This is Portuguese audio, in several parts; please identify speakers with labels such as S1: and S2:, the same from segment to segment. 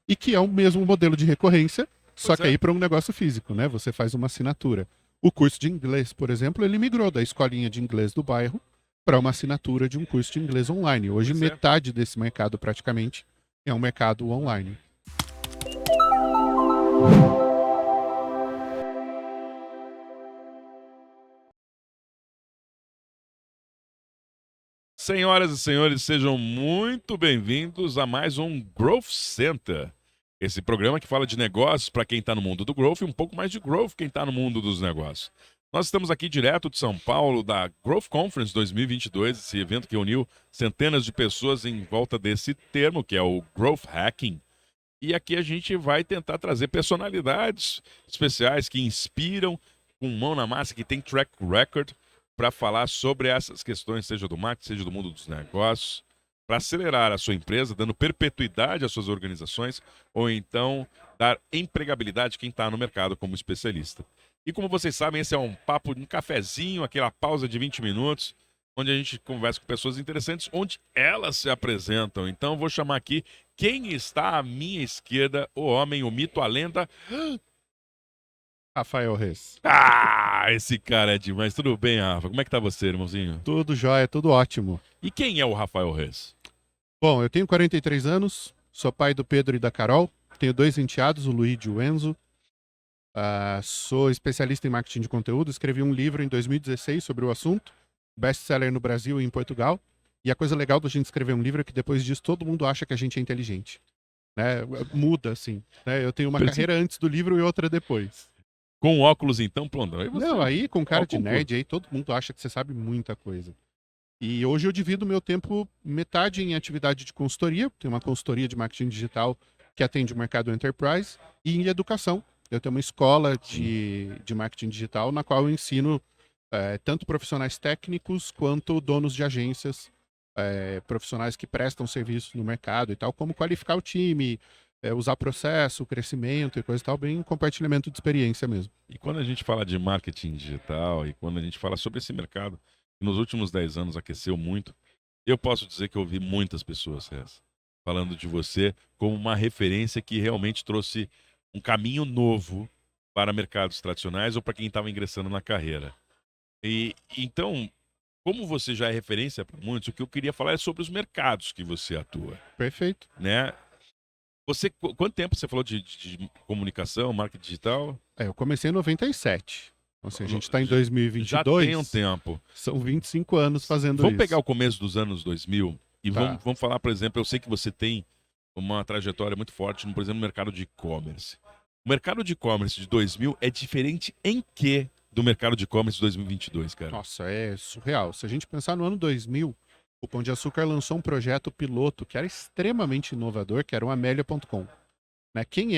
S1: e que é o mesmo modelo de recorrência, só
S2: Pois
S1: que
S2: é.
S1: aí para um negócio físico, né? Você faz uma assinatura. O curso de inglês, por exemplo, ele migrou da escolinha de inglês do bairro para uma assinatura de um curso de inglês online. Hoje,
S2: Pois é.
S1: metade desse mercado, praticamente, é um mercado online.
S2: Senhoras e senhores, sejam muito bem-vindos a mais um Growth Center. Esse programa que fala de negócios para quem está no mundo do growth e um pouco mais de growth quem está no mundo dos negócios. Nós estamos aqui direto de São Paulo, da Growth Conference 2022, esse evento que uniu centenas de pessoas em volta desse termo, que é o Growth Hacking. E aqui a gente vai tentar trazer personalidades especiais que inspiram, com mão na massa, que tem track record, para falar sobre essas questões, seja do marketing, seja do mundo dos negócios, para acelerar a sua empresa, dando perpetuidade às suas organizações, ou então dar empregabilidade a quem está no mercado como especialista. E como vocês sabem, esse é um papo, um cafezinho, aquela pausa de 20 minutos, onde a gente conversa com pessoas interessantes, onde elas se apresentam. Então, vou chamar aqui quem está à minha esquerda, o homem, o mito, a lenda.
S1: Rafael Reis.
S2: Ah, esse cara é demais. Tudo bem, Rafa? Como é que tá você, irmãozinho?
S1: Tudo jóia, tudo ótimo.
S2: E quem é o Rafael Reis?
S1: Bom, eu tenho 43 anos, sou pai do Pedro e da Carol, tenho 2 enteados, o Luigi e o Enzo. Sou especialista em marketing de conteúdo, escrevi um livro em 2016 sobre o assunto, best-seller no Brasil e em Portugal. E a coisa legal da gente escrever um livro é que depois disso todo mundo acha que a gente é inteligente. Né? Muda, assim. Né? Eu tenho uma carreira antes do livro e outra depois.
S2: Com óculos, então, pronto. Aí você...
S1: Não, aí com cara
S2: Ó o
S1: de
S2: concurso.
S1: nerd, aí todo mundo acha que você sabe muita coisa. E hoje eu divido meu tempo metade em atividade de consultoria, tenho uma consultoria de marketing digital que atende o mercado enterprise, e em educação. Eu tenho uma escola de marketing digital na qual eu ensino tanto profissionais técnicos quanto donos de agências, profissionais que prestam serviço no mercado e tal, como qualificar o time, usar processo, crescimento e coisa e tal, bem compartilhamento de experiência mesmo.
S2: E quando a gente fala de marketing digital e quando a gente fala sobre esse mercado, que nos últimos 10 anos aqueceu muito, eu posso dizer que eu ouvi muitas pessoas, Rez, falando de você como uma referência que realmente trouxe um caminho novo para mercados tradicionais ou para quem estava ingressando na carreira. E então, como você já é referência para muitos, o que eu queria falar é sobre os mercados que você atua,
S1: Perfeito.
S2: né? Você, quanto tempo você falou de comunicação, marketing digital?
S1: Eu comecei em 97. Então, assim, a gente está em
S2: Já tem um
S1: 2022,
S2: tempo.
S1: são 25 anos fazendo
S2: Vamos
S1: isso.
S2: pegar o começo dos anos 2000 e
S1: Tá.
S2: vamos falar, por exemplo, eu sei que você tem uma trajetória muito forte, por exemplo, no mercado de e-commerce. O mercado de e-commerce de 2000 é diferente em quê do mercado de e-commerce de 2022, cara?
S1: Nossa, é surreal. Se a gente pensar no ano 2000, o Pão de Açúcar lançou um projeto piloto que era extremamente inovador, que era o Amélia.com. Né? Quem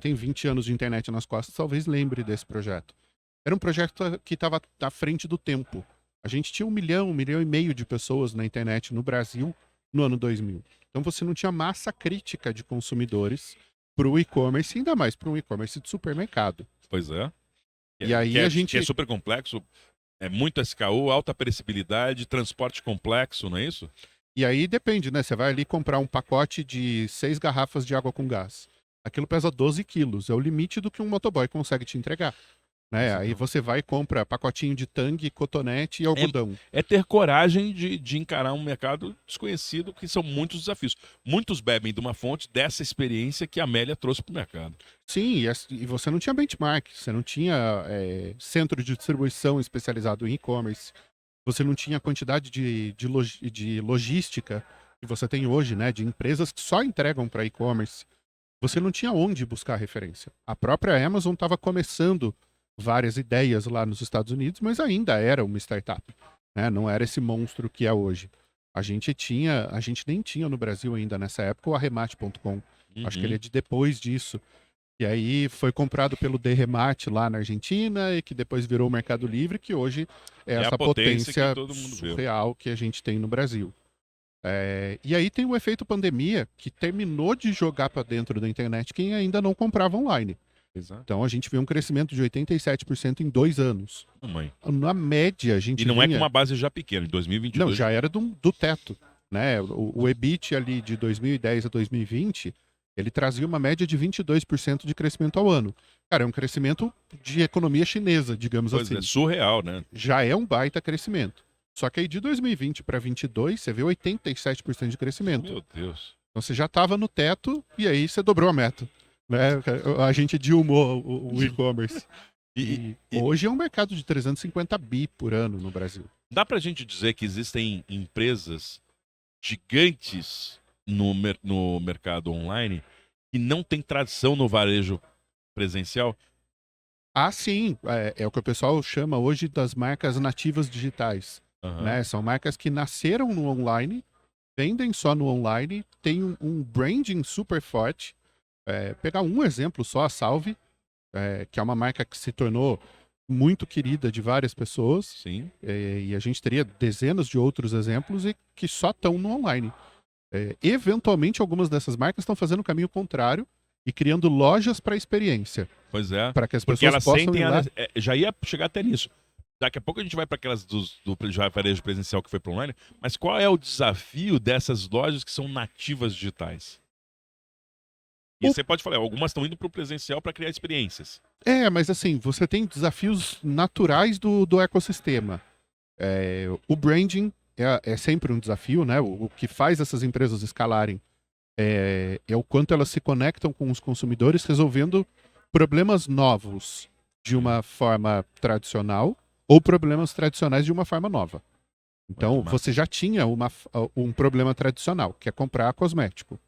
S1: tem 20 anos de internet nas costas, talvez lembre desse projeto. Era um projeto que estava à frente do tempo. A gente tinha 1 milhão e meio de pessoas na internet no Brasil no ano 2000. Então você não tinha massa crítica de consumidores para o e-commerce, ainda mais para um e-commerce de supermercado.
S2: Pois é.
S1: E aí a gente...
S2: Que é super complexo, é muito SKU, alta perecibilidade, transporte complexo, não é isso?
S1: E aí depende, né? Você vai ali comprar um pacote de 6 garrafas de água com gás. Aquilo pesa 12 quilos, é o limite do que um motoboy consegue te entregar. Né? Aí você vai e compra pacotinho de tangue, cotonete e algodão.
S2: É ter coragem de encarar um mercado desconhecido, que são muitos desafios. Muitos bebem de uma fonte dessa experiência que a Amélia trouxe para o mercado.
S1: Sim, e você não tinha benchmark, você não tinha centro de distribuição especializado em e-commerce, você não tinha a quantidade de logística que você tem hoje, né? De empresas que só entregam para e-commerce. Você não tinha onde buscar referência. A própria Amazon estava começando várias ideias lá nos Estados Unidos, mas ainda era uma startup, né? Não era esse monstro que é hoje. A gente nem tinha no Brasil ainda nessa época o Arremate.com. Acho que ele é de depois disso. E aí foi comprado pelo Derremate lá na Argentina e que depois virou o Mercado Livre, que hoje é essa
S2: a potência
S1: potência
S2: que todo mundo vê.
S1: surreal que a gente tem no Brasil. E aí tem o efeito pandemia, que terminou de jogar para dentro da internet quem ainda não comprava online.
S2: Exato.
S1: Então a gente vê um crescimento de 87% em 2 anos.
S2: Mãe.
S1: Na média, a gente
S2: E não
S1: vinha...
S2: é com uma base já pequena, em 2022.
S1: Não, já era do teto. Né? O EBIT ali de 2010 a 2020 ele trazia uma média de 22% de crescimento ao ano. Cara, é um crescimento de economia chinesa, digamos
S2: Pois
S1: assim.
S2: é, surreal, né?
S1: Já é um baita crescimento. Só que aí de 2020 para 2022, você vê 87% de crescimento.
S2: Meu Deus.
S1: Então você já estava no teto e aí você dobrou a meta. Né? A gente dilmou o e-commerce. E hoje é um mercado de 350 bi por ano no Brasil.
S2: Dá pra gente dizer que existem empresas gigantes no mercado online que não tem tradição no varejo presencial?
S1: Ah, sim. É o que o pessoal chama hoje das marcas nativas digitais.
S2: Aham.
S1: Né? São marcas que nasceram no online, vendem só no online, têm um branding super forte. Pegar um exemplo só, a Salve, que é uma marca que se tornou muito querida de várias pessoas.
S2: Sim.
S1: E a gente teria dezenas de outros exemplos e que só estão no online. Eventualmente, algumas dessas marcas estão fazendo o caminho contrário e criando lojas para experiência.
S2: Pois é.
S1: Para que as
S2: Porque
S1: pessoas
S2: elas
S1: possam
S2: sentem.
S1: ir lá.
S2: Já ia chegar até nisso. Daqui a pouco a gente vai para aquelas do varejo presencial que foi para online. Mas qual é o desafio dessas lojas que são nativas digitais? E você pode falar, algumas estão indo para o presencial para criar experiências.
S1: Mas assim, você tem desafios naturais do ecossistema. O branding é sempre um desafio, né? O que faz essas empresas escalarem é o quanto elas se conectam com os consumidores resolvendo problemas novos de uma forma tradicional ou problemas tradicionais de uma forma nova. Então, você já tinha um problema tradicional, que é comprar cosmético.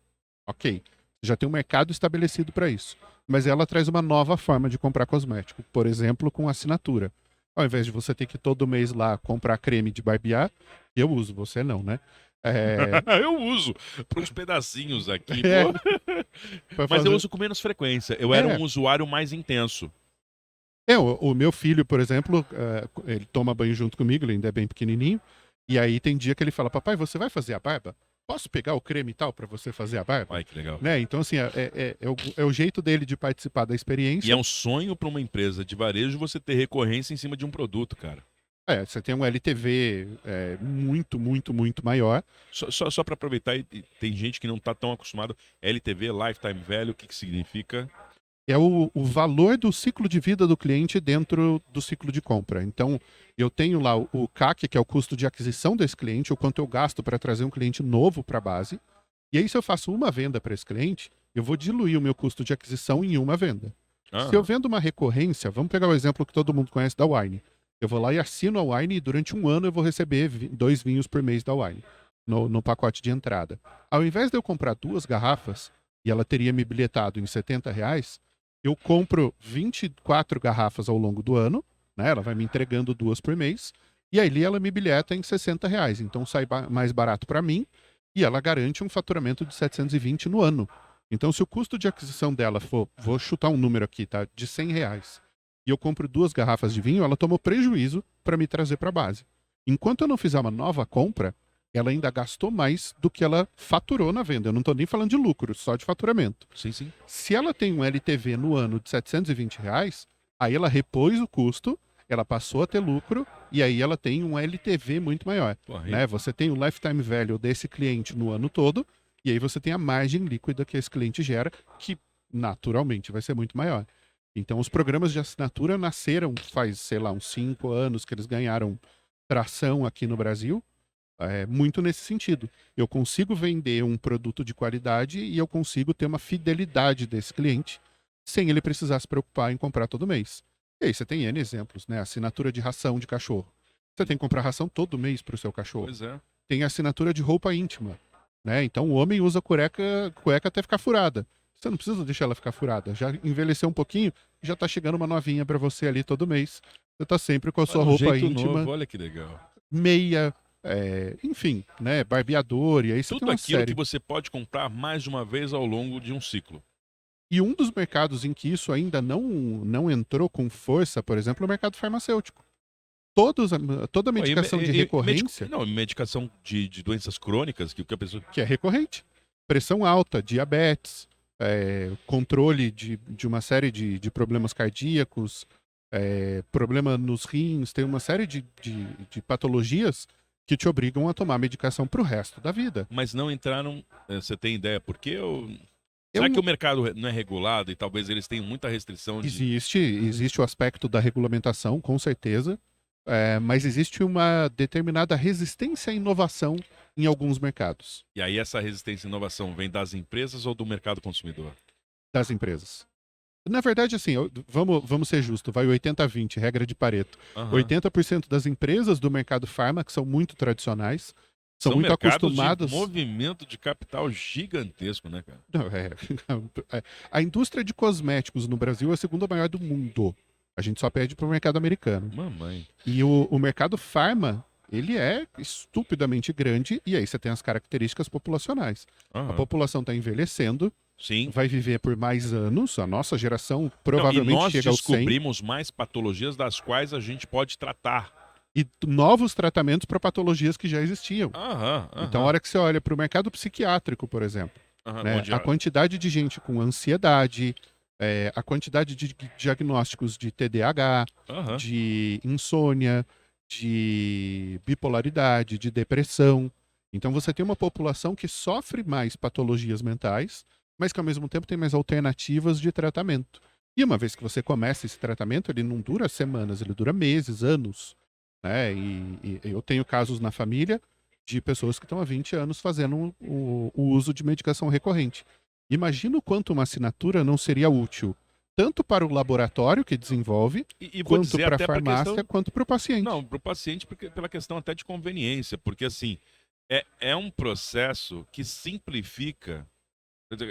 S1: Ok. Já tem um mercado estabelecido para isso. Mas ela traz uma nova forma de comprar cosmético. Por exemplo, com assinatura. Ao invés de você ter que todo mês lá comprar creme de barbear, eu uso, você não, né?
S2: Eu uso para uns pedacinhos aqui.
S1: Mas
S2: eu uso com menos frequência. Eu era um usuário mais intenso.
S1: O meu filho, por exemplo, ele toma banho junto comigo, ele ainda é bem pequenininho. E aí tem dia que ele fala, papai, você vai fazer a barba? Posso pegar o creme e tal pra você fazer a barba?
S2: Ai, que legal.
S1: Né? Então, assim, é o jeito dele de participar da experiência.
S2: E é um sonho para uma empresa de varejo você ter recorrência em cima de um produto, cara.
S1: Você tem um LTV muito, muito, muito maior.
S2: Só para aproveitar, tem gente que não está tão acostumado. LTV, Lifetime Value, o que significa?
S1: É o valor do ciclo de vida do cliente dentro do ciclo de compra. Então, eu tenho lá o CAC, que é o custo de aquisição desse cliente, o quanto eu gasto para trazer um cliente novo para a base. E aí, se eu faço uma venda para esse cliente, eu vou diluir o meu custo de aquisição em uma venda. Se eu vendo uma recorrência, vamos pegar o exemplo que todo mundo conhece da Wine. Eu vou lá e assino a Wine e durante um ano eu vou receber 2 vinhos por mês da Wine no pacote de entrada. Ao invés de eu comprar 2 garrafas e ela teria me bilhetado em R$70, eu compro 24 garrafas ao longo do ano, né? Ela vai me entregando 2 por mês, e aí ela me bilheta em R$60. Então sai mais barato para mim e ela garante um faturamento de 720 no ano. Então, se o custo de aquisição dela for, vou chutar um número aqui, tá? De R$100, e eu compro 2 garrafas de vinho, ela tomou prejuízo para me trazer para a base. Enquanto eu não fizer uma nova compra, ela ainda gastou mais do que ela faturou na venda. Eu não estou nem falando de lucro, só de faturamento.
S2: Sim.
S1: Se ela tem um LTV no ano de R$720, aí ela repôs o custo, ela passou a ter lucro e aí ela tem um LTV muito maior. Né? Você tem o lifetime value desse cliente no ano todo e aí você tem a margem líquida que esse cliente gera, que naturalmente vai ser muito maior. Então, os programas de assinatura nasceram faz, sei lá, uns 5 anos que eles ganharam tração aqui no Brasil. Muito nesse sentido. Eu consigo vender um produto de qualidade e eu consigo ter uma fidelidade desse cliente sem ele precisar se preocupar em comprar todo mês. E aí você tem N exemplos, né? Assinatura de ração de cachorro. Você tem que comprar ração todo mês para o seu cachorro.
S2: Pois é.
S1: Tem assinatura de roupa íntima, né? Então o homem usa cueca até ficar furada. Você não precisa deixar ela ficar furada. Já envelheceu um pouquinho, já tá chegando uma novinha para você ali todo mês. Você tá sempre com a sua roupa íntima.
S2: Novo, olha que legal.
S1: Meia, enfim, né, barbeador, e aí você
S2: Tudo
S1: tem uma
S2: aquilo
S1: série.
S2: que você pode comprar mais de uma vez ao longo de um ciclo.
S1: E um dos mercados em que isso ainda não entrou com força, por exemplo, é o mercado farmacêutico. Toda a medicação de recorrência...
S2: medicação de doenças crônicas, que a pessoa...
S1: Que é recorrente. Pressão alta, diabetes, controle de uma série de problemas cardíacos, problema nos rins, tem uma série de patologias que te obrigam a tomar medicação pro resto da vida.
S2: Mas não entraram... Você tem ideia por quê? Ou... Será que o mercado não é regulado e talvez eles tenham muita restrição de...
S1: Existe o aspecto da regulamentação, com certeza, mas existe uma determinada resistência à inovação em alguns mercados.
S2: E aí essa resistência à inovação vem das empresas ou do mercado consumidor?
S1: Das empresas. Na verdade, assim, vamos ser justos, vai 80-20, regra de Pareto. 80% das empresas do mercado farma, que são muito tradicionais, são muito acostumadas...
S2: de movimento de capital gigantesco, né, cara?
S1: Não, a indústria de cosméticos no Brasil é a segunda maior do mundo. A gente só pede para o mercado americano.
S2: Mamãe.
S1: E o mercado farma, ele é estupidamente grande, e aí você tem as características populacionais. A população está envelhecendo,
S2: sim,
S1: vai viver por mais anos, a nossa geração provavelmente chega aos 100.
S2: E nós descobrimos mais patologias das quais a gente pode tratar.
S1: E novos tratamentos para patologias que já existiam. Então, a hora que você olha para o mercado psiquiátrico, por exemplo, né, a quantidade de gente com ansiedade, a quantidade de diagnósticos de TDAH, de insônia, de bipolaridade, de depressão. Então, você tem uma população que sofre mais patologias mentais, mas que ao mesmo tempo tem mais alternativas de tratamento. E uma vez que você começa esse tratamento, ele não dura semanas, ele dura meses, anos. Né? E eu tenho casos na família de pessoas que estão há 20 anos fazendo o uso de medicação recorrente. Imagina o quanto uma assinatura não seria útil, tanto para o laboratório que desenvolve, quanto para a farmácia, quanto para o paciente.
S2: Não, para o paciente pela questão até de conveniência, porque assim, é um processo que simplifica,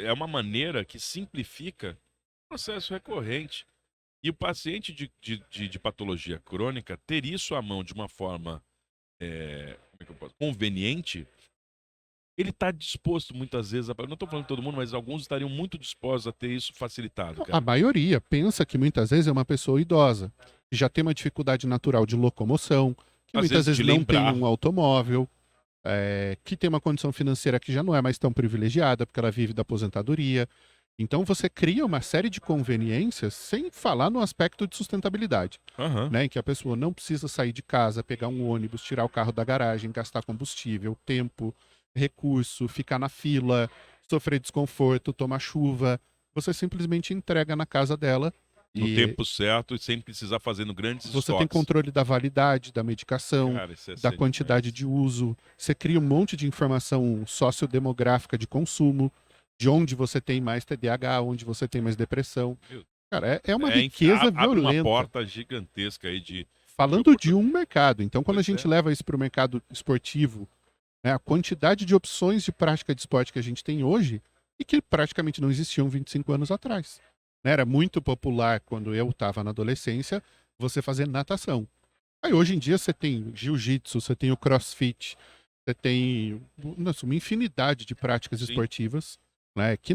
S2: é uma maneira que simplifica o processo recorrente. E o paciente de patologia crônica ter isso à mão de uma forma conveniente, ele está disposto muitas vezes, eu não estou falando de todo mundo, mas alguns estariam muito dispostos a ter isso facilitado. Cara.
S1: A maioria pensa que muitas vezes é uma pessoa idosa, que já tem uma dificuldade natural de locomoção, que muitas vezes não tem um automóvel, que tem uma condição financeira que já não é mais tão privilegiada, porque ela vive da aposentadoria. Então você cria uma série de conveniências sem falar no aspecto de sustentabilidade, né? Em que a pessoa não precisa sair de casa, pegar um ônibus, tirar o carro da garagem, gastar combustível, tempo, recurso, ficar na fila, sofrer desconforto, tomar chuva. Você simplesmente entrega na casa dela.
S2: No tempo certo e sem precisar fazendo grandes estoques.
S1: Você tem controle da validade da medicação, da quantidade de uso. Você cria um monte de informação sociodemográfica de consumo, de onde você tem mais TDAH, onde você tem mais depressão. Cara, é uma riqueza violenta.
S2: Abre uma porta gigantesca aí de...
S1: Falando de um mercado. Então, quando a gente leva isso para o mercado esportivo, né, a quantidade de opções de prática de esporte que a gente tem hoje e que praticamente não existiam 25 anos atrás. Né, era muito popular, quando eu estava na adolescência, você fazer natação. Aí, hoje em dia, você tem jiu-jitsu, você tem o crossfit, você tem uma infinidade de práticas esportivas. Né, que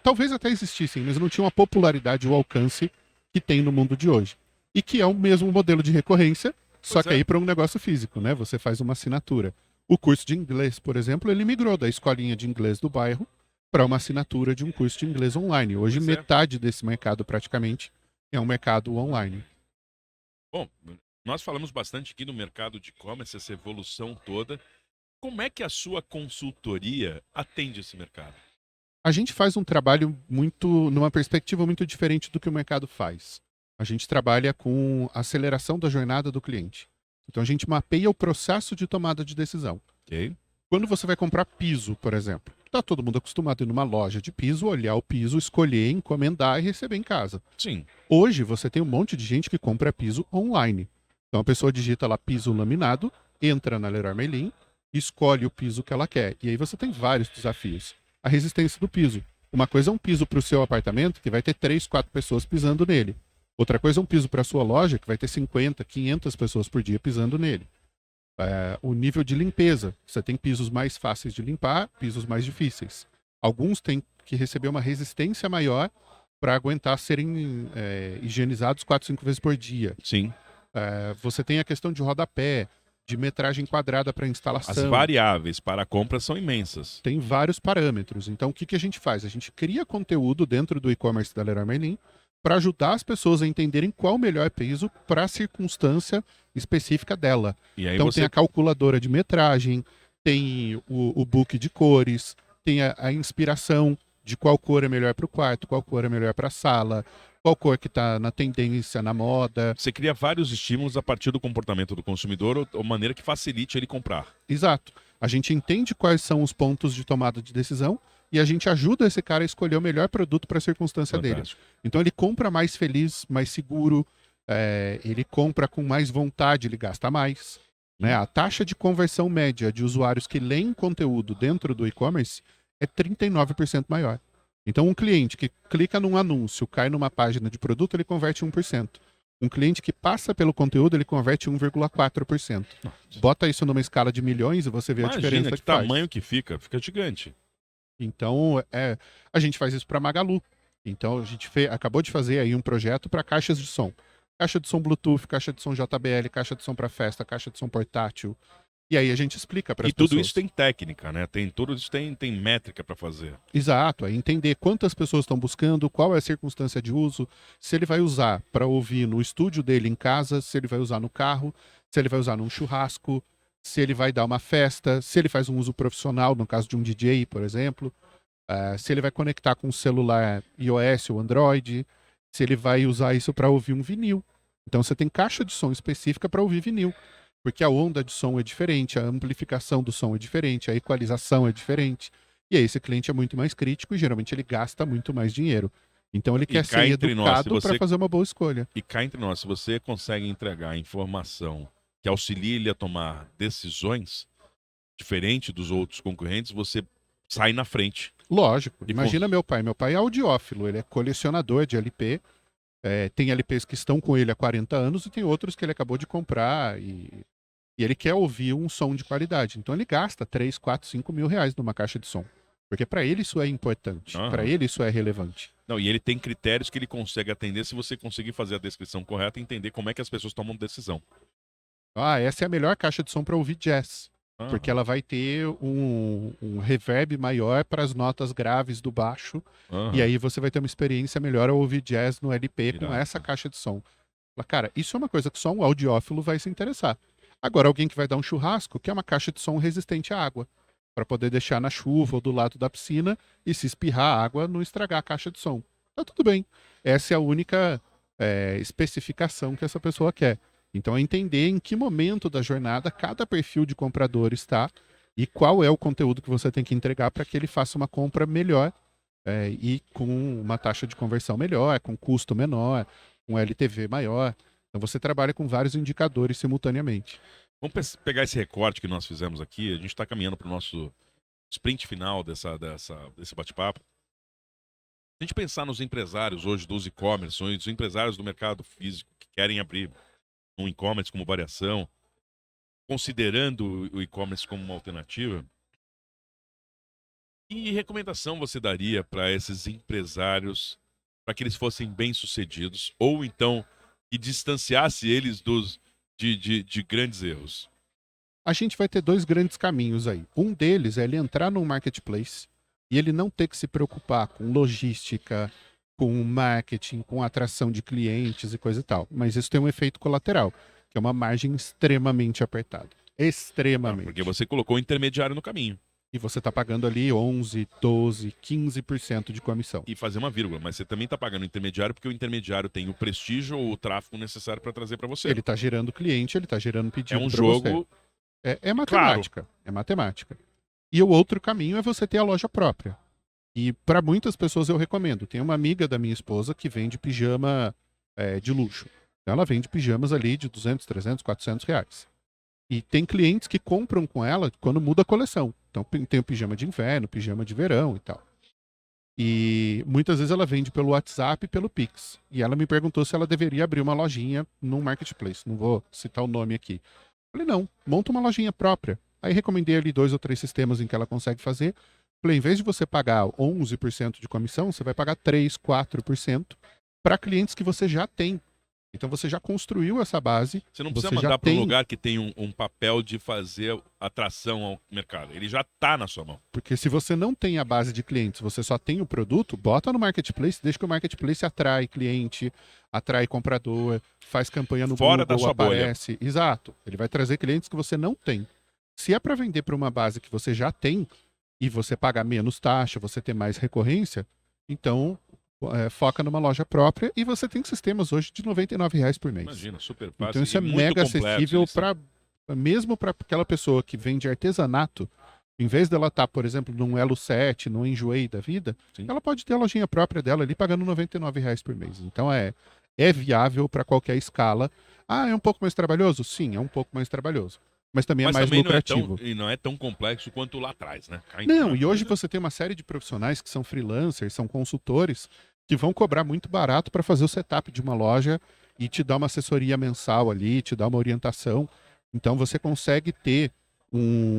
S1: talvez até existissem, mas não tinham a popularidade e o alcance que tem no mundo de hoje. E que é o mesmo modelo de recorrência, só que aí para um negócio físico, né? Você faz uma assinatura. O curso de inglês, por exemplo, ele migrou da escolinha de inglês do bairro para uma assinatura de um curso de inglês online. Hoje, metade desse mercado, praticamente, é um mercado online.
S2: Bom, nós falamos bastante aqui do mercado de e-commerce, essa evolução toda. Como é que a sua consultoria atende esse mercado?
S1: A gente faz um trabalho numa perspectiva muito diferente do que o mercado faz. A gente trabalha com a aceleração da jornada do cliente. Então a gente mapeia o processo de tomada de decisão.
S2: Okay.
S1: Quando você vai comprar piso, por exemplo, está todo mundo acostumado a ir numa loja de piso, olhar o piso, escolher, encomendar e receber em casa.
S2: Sim.
S1: Hoje você tem um monte de gente que compra piso online. Então a pessoa digita lá piso laminado, entra na Leroy Merlin, escolhe o piso que ela quer. E aí você tem vários desafios. A resistência do piso. Uma coisa é um piso para o seu apartamento, que vai ter 3, 4 pessoas pisando nele. Outra coisa é um piso para a sua loja, que vai ter 50, 500 pessoas por dia pisando nele. O nível de limpeza. Você tem pisos mais fáceis de limpar, pisos mais difíceis. Alguns têm que receber uma resistência maior para aguentar serem higienizados 4, 5 vezes por dia.
S2: Sim.
S1: Você tem a questão de rodapé, de metragem quadrada para instalação.
S2: As variáveis para a compra são imensas.
S1: Tem vários parâmetros. Então, o que a gente faz? A gente cria conteúdo dentro do e-commerce da Leroy Merlin para ajudar as pessoas a entenderem qual o melhor piso para a circunstância específica dela. Então, tem a calculadora de metragem, tem o book de cores, tem a inspiração. de qual cor é melhor para o quarto, qual cor é melhor para a sala, qual cor que está na tendência, na moda.
S2: Você cria vários estímulos a partir do comportamento do consumidor ou maneira que facilite ele comprar.
S1: Exato. A gente entende quais são os pontos de tomada de decisão e a gente ajuda esse cara a escolher o melhor produto para a circunstância dele.
S2: Fantástico.
S1: Então ele compra mais feliz, mais seguro, ele compra com mais vontade, ele gasta mais. Né? A taxa de conversão média de usuários que leem conteúdo dentro do e-commerce é 39% maior. Então um cliente que clica num anúncio, cai numa página de produto, ele converte 1%. Um cliente que passa pelo conteúdo, ele converte 1,4%. Bota isso numa escala de milhões e você vê a diferença
S2: Imagina que
S1: que faz.
S2: tamanho que fica gigante.
S1: Então, a gente faz isso para Magalu. Então, a gente acabou de fazer aí um projeto para caixas de som. Caixa de som Bluetooth, caixa de som JBL, caixa de som para festa, caixa de som portátil. E aí a gente explica para as
S2: E
S1: pessoas.
S2: tudo isso tem técnica, né? Tudo isso tem métrica para fazer.
S1: Exato, é entender quantas pessoas estão buscando, qual é a circunstância de uso, se ele vai usar para ouvir no estúdio dele em casa, se ele vai usar no carro, se ele vai usar num churrasco, se ele vai dar uma festa, se ele faz um uso profissional, no caso de um DJ, por exemplo, se ele vai conectar com um celular iOS ou Android, se ele vai usar isso para ouvir um vinil. Então você tem caixa de som específica para ouvir vinil. Porque a onda de som é diferente, a amplificação do som é diferente, a equalização é diferente. E aí esse cliente é muito mais crítico e geralmente ele gasta muito mais dinheiro. Então ele quer ser educado para fazer uma boa escolha.
S2: E cá entre nós, se você consegue entregar informação que auxilie ele a tomar decisões diferente dos outros concorrentes, você sai na frente.
S1: Lógico. Imagina meu pai. Meu pai é audiófilo, ele é colecionador de LP. Tem LPs que estão com ele há 40 anos e tem outros que ele acabou de comprar e ele quer ouvir um som de qualidade. Então ele gasta 3, 4, 5 mil reais numa caixa de som. Porque para ele isso é importante, para ele isso é relevante.
S2: Não, e ele tem critérios que ele consegue atender se você conseguir fazer a descrição correta e entender como é que as pessoas tomam decisão.
S1: Essa é a melhor caixa de som para ouvir jazz. Porque ela vai ter um reverb maior para as notas graves do baixo. E aí você vai ter uma experiência melhor ao ouvir jazz no LP com essa caixa de som. Cara, isso é uma coisa que só um audiófilo vai se interessar. Agora, alguém que vai dar um churrasco, quer uma caixa de som resistente à água. Para poder deixar na chuva ou do lado da piscina e se espirrar a água, não estragar a caixa de som. Tá tudo bem. Essa é a única especificação que essa pessoa quer. Então é entender em que momento da jornada cada perfil de comprador está e qual é o conteúdo que você tem que entregar para que ele faça uma compra melhor e com uma taxa de conversão melhor, com custo menor, com LTV maior. Então você trabalha com vários indicadores simultaneamente.
S2: Vamos pegar esse recorte que nós fizemos aqui. A gente está caminhando para o nosso sprint final desse bate-papo. Se a gente pensar nos empresários hoje dos e-commerce, os empresários do mercado físico que querem abrir um e-commerce como variação, considerando o e-commerce como uma alternativa, que recomendação você daria para esses empresários para que eles fossem bem-sucedidos ou então que distanciasse eles de grandes erros?
S1: A gente vai ter dois grandes caminhos aí. Um deles é ele entrar num marketplace e ele não ter que se preocupar com logística, com marketing, com atração de clientes e coisa e tal. Mas isso tem um efeito colateral, que é uma margem extremamente apertada. Extremamente.
S2: Porque você colocou o intermediário no caminho.
S1: E você está pagando ali 11, 12, 15% de comissão.
S2: E fazer uma vírgula, mas você também está pagando o intermediário porque o intermediário tem o prestígio ou o tráfego necessário para trazer para você.
S1: Ele está gerando cliente, ele está gerando pedido.
S2: É um jogo.
S1: É matemática. Claro. É matemática. E o outro caminho é você ter a loja própria. E para muitas pessoas eu recomendo. Tem uma amiga da minha esposa que vende pijama de luxo. Ela vende pijamas ali de 200, 300, 400 reais. E tem clientes que compram com ela quando muda a coleção. Então tem o pijama de inverno, pijama de verão e tal. E muitas vezes ela vende pelo WhatsApp e pelo Pix. E ela me perguntou se ela deveria abrir uma lojinha num marketplace. Não vou citar o nome aqui. Falei, não, monta uma lojinha própria. Aí recomendei ali 2 ou 3 sistemas em que ela consegue fazer. Falei, em vez de você pagar 11% de comissão, você vai pagar 3%, 4% para clientes que você já tem. Então você já construiu essa base.
S2: Você não precisa mandar para um lugar que tem um papel de fazer atração ao mercado. Ele já está na sua mão.
S1: Porque se você não tem a base de clientes, você só tem o produto, bota no marketplace, deixa que o marketplace atrai cliente, atrai comprador, faz campanha no
S2: Fora
S1: Google,
S2: da sua
S1: aparece.
S2: bolha.
S1: Exato. Ele vai trazer clientes que você não tem. Se é para vender para uma base que você já tem, e você pagar menos taxa, você ter mais recorrência, então foca numa loja própria e você tem sistemas hoje de R$ 99 por mês.
S2: Imagina, super
S1: Então
S2: fácil
S1: isso
S2: e
S1: é
S2: muito
S1: mega
S2: completo.
S1: acessível
S2: Eles têm.
S1: mesmo para aquela pessoa que vende artesanato, em vez dela estar, por exemplo, num Elo 7, num Enjoei da vida,
S2: Sim.
S1: ela pode ter a lojinha própria dela ali pagando R$ 99 por mês. Então é viável para qualquer escala. Ah, é um pouco mais trabalhoso? Sim, é um pouco mais trabalhoso. Mas também é
S2: Mas
S1: mais
S2: também
S1: lucrativo.
S2: não é tão complexo quanto lá atrás, né? Cá em
S1: Não,
S2: cima,
S1: e hoje
S2: coisa-
S1: você tem uma série de profissionais que são freelancers, são consultores, que vão cobrar muito barato para fazer o setup de uma loja e te dar uma assessoria mensal ali, te dar uma orientação. Então você consegue ter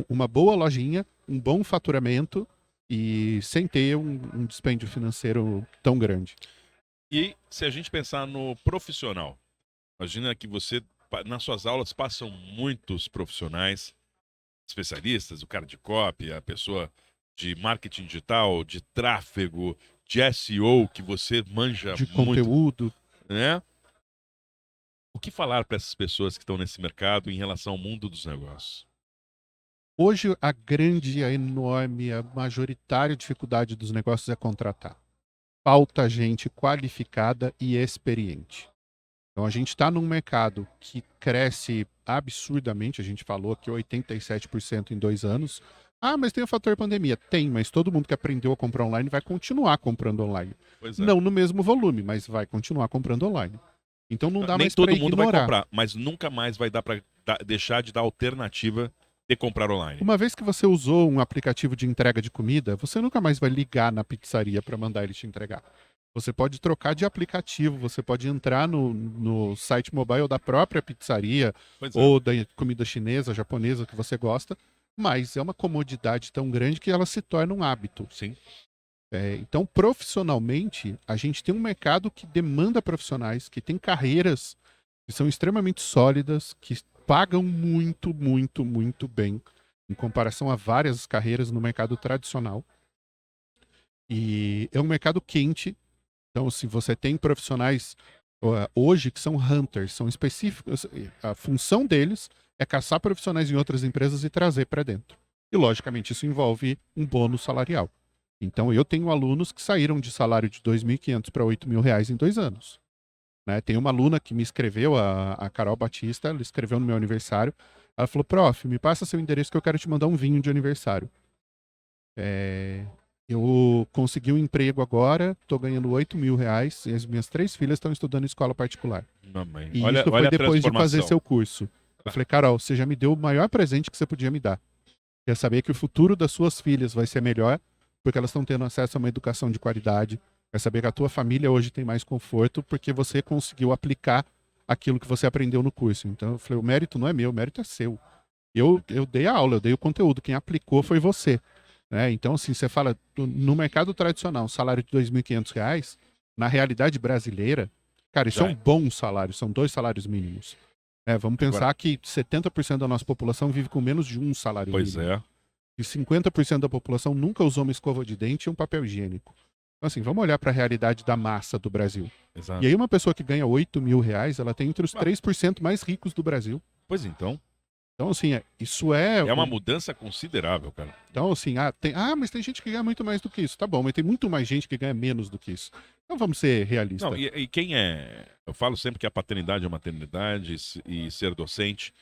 S1: uma boa lojinha, um bom faturamento e sem ter um dispêndio financeiro tão grande.
S2: E se a gente pensar no profissional, imagina que você, nas suas aulas, passam muitos profissionais, especialistas, o cara de copy, a pessoa de marketing digital, de tráfego, de SEO, que você manja
S1: De
S2: muito,
S1: conteúdo.
S2: né? O que falar para essas pessoas que estão nesse mercado em relação ao mundo dos negócios?
S1: Hoje, a grande, a enorme, a majoritária dificuldade dos negócios é contratar. Falta gente qualificada e experiente. Então, a gente está num mercado que cresce absurdamente. A gente falou aqui 87% em 2 anos. Ah, mas tem o fator pandemia. Tem, mas todo mundo que aprendeu a comprar online vai continuar comprando online.
S2: Pois é.
S1: Não no mesmo volume, mas vai continuar comprando online. Então, não dá
S2: Nem
S1: mais para
S2: todo mundo vai
S1: ignorar.
S2: comprar, mas nunca mais vai dar para deixar de dar alternativa de comprar online.
S1: Uma vez que você usou um aplicativo de entrega de comida, você nunca mais vai ligar na pizzaria para mandar ele te entregar. Você pode trocar de aplicativo, você pode entrar no site mobile da própria pizzaria
S2: Pois é.
S1: ou da comida chinesa, japonesa que você gosta, mas é uma comodidade tão grande que ela se torna um hábito.
S2: Sim.
S1: Então, profissionalmente, a gente tem um mercado que demanda profissionais, que tem carreiras que são extremamente sólidas, que pagam muito, muito, muito bem em comparação a várias carreiras no mercado tradicional. E é um mercado quente. Então, se você tem profissionais hoje que são hunters, são específicos, a função deles é caçar profissionais em outras empresas e trazer para dentro. E, logicamente, isso envolve um bônus salarial. Então, eu tenho alunos que saíram de salário de R$ 2.500 para R$ 8.000 em 2 anos. Né? Tem uma aluna que me escreveu, a Carol Batista, ela escreveu no meu aniversário. Ela falou: prof, me passa seu endereço que eu quero te mandar um vinho de aniversário. Eu consegui um emprego agora, estou ganhando R$ 8.000 e as minhas 3 filhas estão estudando em escola particular.
S2: Mamãe.
S1: E
S2: Olha,
S1: isso foi
S2: olha a
S1: depois de fazer
S2: transformação.
S1: seu curso. Eu falei: Carol, você já me deu o maior presente que você podia me dar. Quer saber que o futuro das suas filhas vai ser melhor, porque elas estão tendo acesso a uma educação de qualidade. Quer saber que a tua família hoje tem mais conforto, porque você conseguiu aplicar aquilo que você aprendeu no curso. Então eu falei: o mérito não é meu, o mérito é seu. Eu dei a aula, eu dei o conteúdo, quem aplicou foi você. Então, assim, você fala, no mercado tradicional, um salário de R$ 2.500, na realidade brasileira, cara, isso é um bom salário, são 2 salários mínimos. Vamos pensar que 70% da nossa população vive com menos de um salário
S2: Pois
S1: mínimo.
S2: é.
S1: E 50% da população nunca usou uma escova de dente e um papel higiênico. Então, assim, vamos olhar para a realidade da massa do Brasil.
S2: Exato.
S1: E aí, uma pessoa que ganha R$ 8.000, ela tem entre os 3% mais ricos do Brasil.
S2: Pois então.
S1: Então, assim, isso é...
S2: É uma mudança considerável, cara.
S1: Então, assim, mas tem gente que ganha muito mais do que isso. Tá bom, mas tem muito mais gente que ganha menos do que isso. Então vamos ser realistas.
S2: Não, e quem é... Eu falo sempre que a paternidade é maternidade e ser docente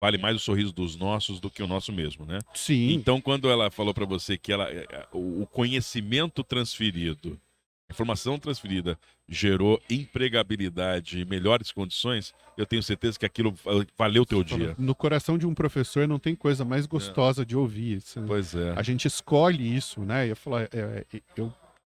S2: vale mais o sorriso dos nossos do que o nosso mesmo, né?
S1: Sim.
S2: Então, quando ela falou para você que o conhecimento transferido, a informação transferida gerou empregabilidade e melhores condições, eu tenho certeza que aquilo valeu o teu dia.
S1: No coração de um professor não tem coisa mais gostosa de ouvir. Isso,
S2: Pois é.
S1: A gente escolhe isso, né?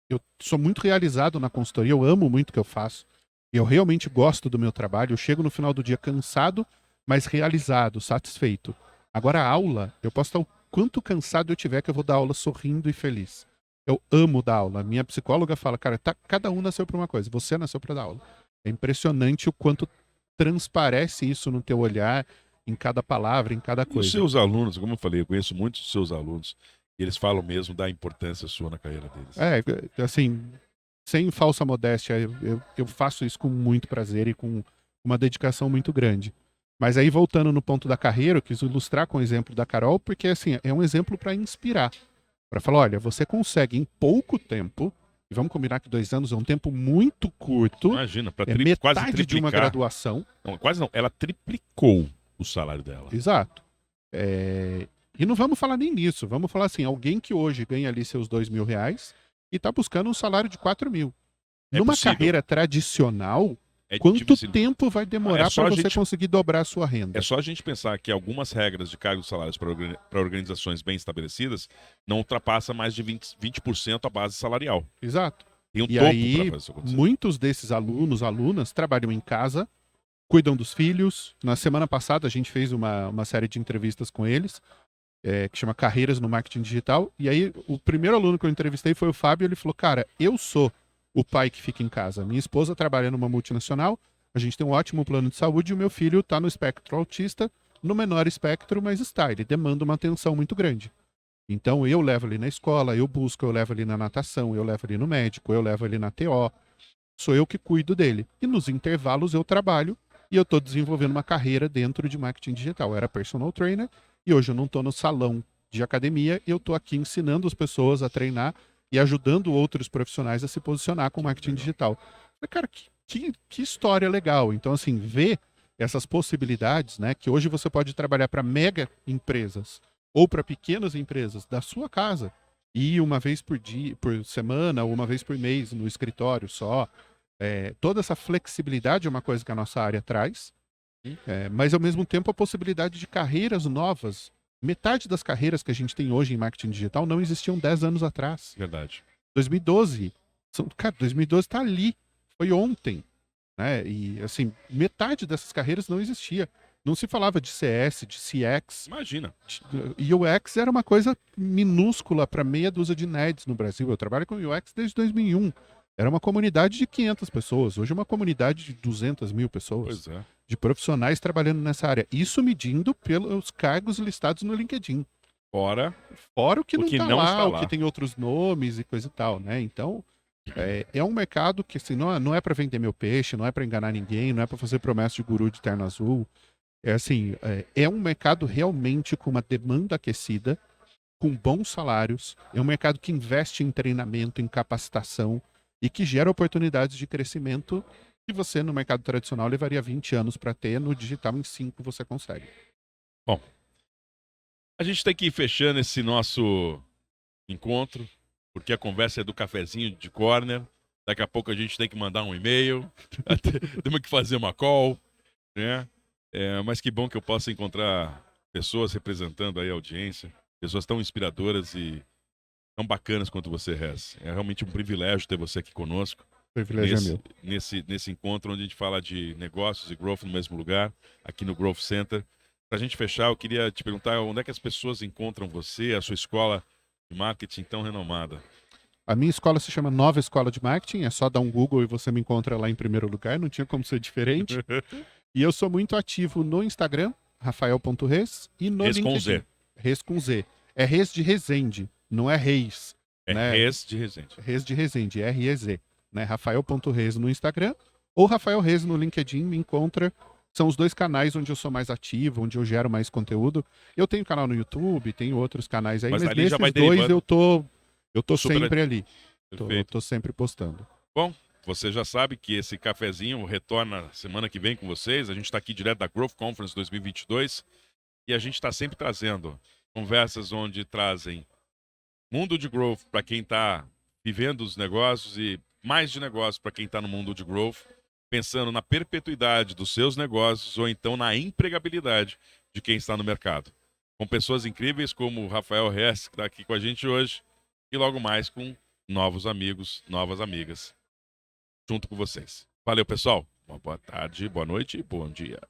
S1: Eu sou muito realizado na consultoria, eu amo muito o que eu faço. Eu realmente gosto do meu trabalho. Eu chego no final do dia cansado, mas realizado, satisfeito. Agora, a aula, eu posso estar o quanto cansado eu tiver que eu vou dar aula sorrindo e feliz. Eu amo dar aula. Minha psicóloga fala: cara, cada um nasceu para uma coisa, você nasceu para dar aula. É impressionante o quanto transparece isso no teu olhar, em cada palavra, em cada coisa.
S2: E os seus alunos, como eu falei, eu conheço muitos dos seus alunos, e eles falam mesmo da importância sua na carreira deles.
S1: Assim, sem falsa modéstia, eu faço isso com muito prazer e com uma dedicação muito grande. Mas aí, voltando no ponto da carreira, eu quis ilustrar com o exemplo da Carol, porque assim, é um exemplo para inspirar. para falar, olha, você consegue em pouco tempo, e vamos combinar que 2 anos é um tempo muito curto,
S2: Imagina, para
S1: é
S2: quase
S1: metade de uma
S2: triplicar.
S1: graduação.
S2: Não, quase não, ela triplicou o salário dela.
S1: Exato. E não vamos falar nem nisso, vamos falar assim, alguém que hoje ganha ali seus R$ 2.000 e está buscando um salário de 4.000.
S2: É
S1: Numa
S2: possível.
S1: carreira tradicional,
S2: É
S1: quanto
S2: difícil.
S1: tempo vai demorar
S2: só
S1: para
S2: a
S1: você
S2: gente-
S1: conseguir dobrar a sua renda?
S2: É só a gente pensar que algumas regras de cargos e salários para organizações bem estabelecidas não ultrapassa mais de 20% a base salarial.
S1: Exato.
S2: Tem um
S1: E
S2: topo para
S1: aí,
S2: fazer isso acontecer.
S1: muitos desses alunos, alunas, trabalham em casa, cuidam dos filhos. Na semana passada, a gente fez uma série de entrevistas com eles, que chama Carreiras no Marketing Digital. E aí, o primeiro aluno que eu entrevistei foi o Fábio. Ele falou, cara, eu sou o pai que fica em casa. Minha esposa trabalha numa multinacional, a gente tem um ótimo plano de saúde e o meu filho está no espectro autista, no menor espectro, mas está. Ele demanda uma atenção muito grande. Então, eu levo ele na escola, eu busco, eu levo ele na natação, eu levo ele no médico, eu levo ele na TO. Sou eu que cuido dele. E nos intervalos eu trabalho e eu estou desenvolvendo uma carreira dentro de marketing digital. Eu era personal trainer e hoje eu não estou no salão de academia, eu estou aqui ensinando as pessoas a treinar e ajudando outros profissionais a se posicionar com marketing digital. Mas, cara, que história legal. Então, assim, ver essas possibilidades, né? Que hoje você pode trabalhar para mega empresas ou para pequenas empresas da sua casa e ir uma vez por dia, por semana, ou uma vez por mês no escritório só. Toda essa flexibilidade é uma coisa que a nossa área traz, mas ao mesmo tempo a possibilidade de carreiras novas. Metade das carreiras que a gente tem hoje em marketing digital não existiam 10 anos atrás.
S2: Verdade.
S1: 2012. Cara, 2012 está ali. Foi ontem. Né? E, assim, metade dessas carreiras não existia. Não se falava de CS, de CX.
S2: Imagina.
S1: UX era uma coisa minúscula para meia dúzia de nerds no Brasil. Eu trabalho com UX desde 2001. Era uma comunidade de 500 pessoas. Hoje é uma comunidade de 200 mil pessoas.
S2: Pois é.
S1: De profissionais trabalhando nessa área. Isso medindo pelos cargos listados no LinkedIn.
S2: Fora
S1: Fora o que não
S2: que
S1: está
S2: não
S1: lá,
S2: está
S1: o
S2: lá.
S1: que tem outros nomes e coisa e tal, né? Então, é um mercado que assim, não é para vender meu peixe, não é para enganar ninguém, não é para fazer promessa de guru de terno azul. É um mercado realmente com uma demanda aquecida, com bons salários. É um mercado que investe em treinamento, em capacitação e que gera oportunidades de crescimento que você, no mercado tradicional, levaria 20 anos para ter. No digital, em 5 você consegue.
S2: Bom, a gente tem que ir fechando esse nosso encontro, porque a conversa é do cafezinho de corner. Daqui a pouco a gente tem que mandar um e-mail, temos que fazer uma call, né? Mas que bom que eu possa encontrar pessoas representando aí a audiência, pessoas tão inspiradoras e tão bacanas quanto você, Rez. É realmente um privilégio ter você aqui conosco.
S1: O privilégio é meu.
S2: Nesse encontro onde a gente fala de negócios e growth no mesmo lugar, aqui no Growth Center. Para a gente fechar, eu queria te perguntar onde é que as pessoas encontram você, a sua escola de marketing tão renomada.
S1: A minha escola se chama Nova Escola de Marketing, é só dar um Google e você me encontra lá em primeiro lugar, não tinha como ser diferente. E eu sou muito ativo no Instagram, rafael.reis, e no
S2: Reis
S1: LinkedIn.
S2: com Z.
S1: Reis com Z. É Reis de Resende, não é Reis.
S2: É
S1: né?
S2: Reis de Resende.
S1: Reis de Resende, R-E-Z. Né? Rafael.reis no Instagram ou Rafael Reis no LinkedIn, me encontra. São os dois canais onde eu sou mais ativo, onde eu gero mais conteúdo. Eu tenho canal no YouTube, tenho outros canais aí,
S2: Mas
S1: mas
S2: ali
S1: nesses
S2: já vai
S1: dois
S2: derivando.
S1: eu tô
S2: Super
S1: sempre ali.
S2: Perfeito.
S1: Tô sempre postando.
S2: Bom, você já sabe que esse cafezinho retorna semana que vem com vocês. A gente está aqui direto da Growth Conference 2022 e a gente está sempre trazendo conversas onde trazem mundo de growth para quem está vivendo os negócios e mais de negócios para quem está no mundo de growth, pensando na perpetuidade dos seus negócios ou então na empregabilidade de quem está no mercado. Com pessoas incríveis como o Rafael Hess, que está aqui com a gente hoje, e logo mais com novos amigos, novas amigas, junto com vocês. Valeu, pessoal. Uma boa tarde, boa noite e bom dia.